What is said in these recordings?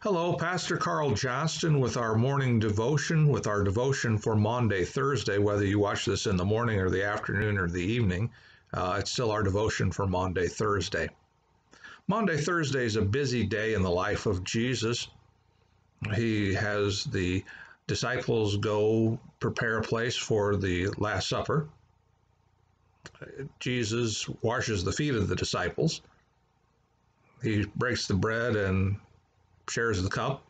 Hello, Pastor Carl Johnston with our morning devotion, with our devotion for Maundy Thursday. Whether you watch this in the morning or the afternoon or the evening, it's still our devotion for Maundy Thursday. Maundy Thursday is a busy day in the life of Jesus. He has the disciples go prepare a place for the Last Supper. Jesus washes the feet of the disciples. He breaks the bread and shares the cup.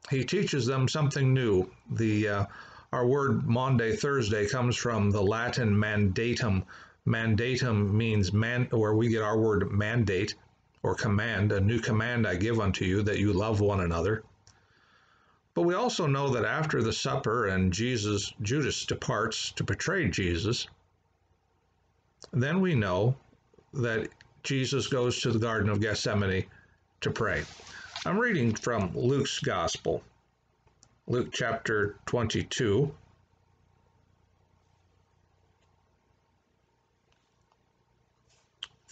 He teaches them something new. Our word Maundy Thursday comes from the Latin mandatum. Mandatum means where we get our word mandate or command. A new command I give unto you, that you love one another. But we also know that after the supper and Judas departs to betray Jesus, then we know that Jesus goes to the Garden of Gethsemane to pray. I'm reading from Luke's Gospel, Luke chapter 22.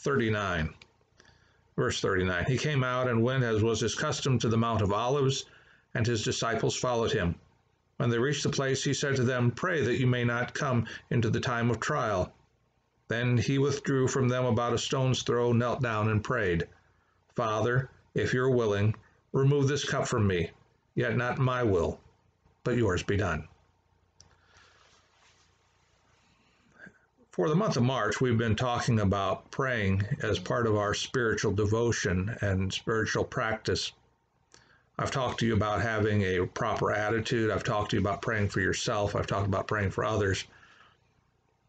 Verse 39. He came out and went, as was his custom, to the Mount of Olives, and his disciples followed him. When they reached the place, he said to them, "Pray that you may not come into the time of trial." Then he withdrew from them about a stone's throw, knelt down and prayed, "Father, if you're willing, remove this cup from me, yet not my will, but yours be done." For the month of March, we've been talking about praying as part of our spiritual devotion and spiritual practice. I've talked to you about having a proper attitude. I've talked to you about praying for yourself. I've talked about praying for others.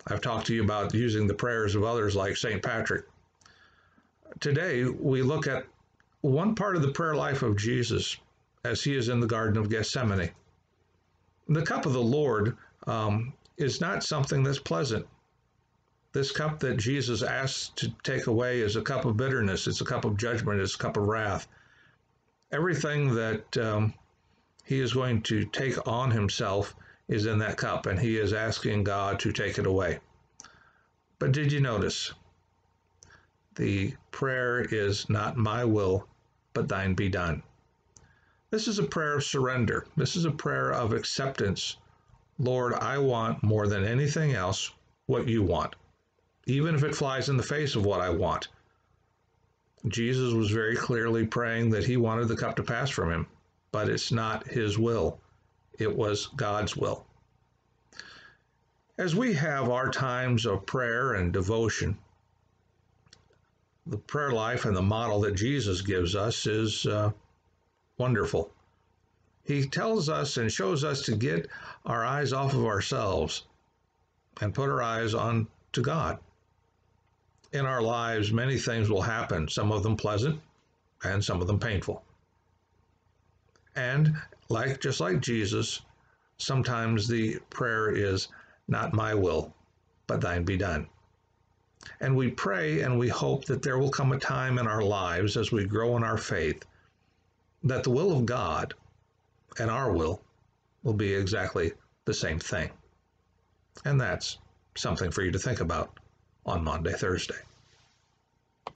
I've talked to you about using the prayers of others like St. Patrick. Today, we look at one part of the prayer life of Jesus as he is in the Garden of Gethsemane. The cup of the Lord is not something that's pleasant. This cup that Jesus asks to take away is a cup of bitterness. It's a cup of judgment. It's a cup of wrath. Everything that he is going to take on himself is in that cup, and he is asking God to take it away. But did you notice? The prayer is not my will, but thine be done. This is a prayer of surrender. This is a prayer of acceptance. Lord, I want more than anything else what you want, even if it flies in the face of what I want. Jesus was very clearly praying that he wanted the cup to pass from him, but it's not his will. It was God's will. As we have our times of prayer and devotion, the prayer life and the model that Jesus gives us is wonderful. He tells us and shows us to get our eyes off of ourselves and put our eyes on to God. In our lives, many things will happen, some of them pleasant and some of them painful. And just like Jesus, sometimes the prayer is not my will, but thine be done. And we pray and we hope that there will come a time in our lives as we grow in our faith that the will of God and our will be exactly the same thing. And that's something for you to think about on Maundy Thursday.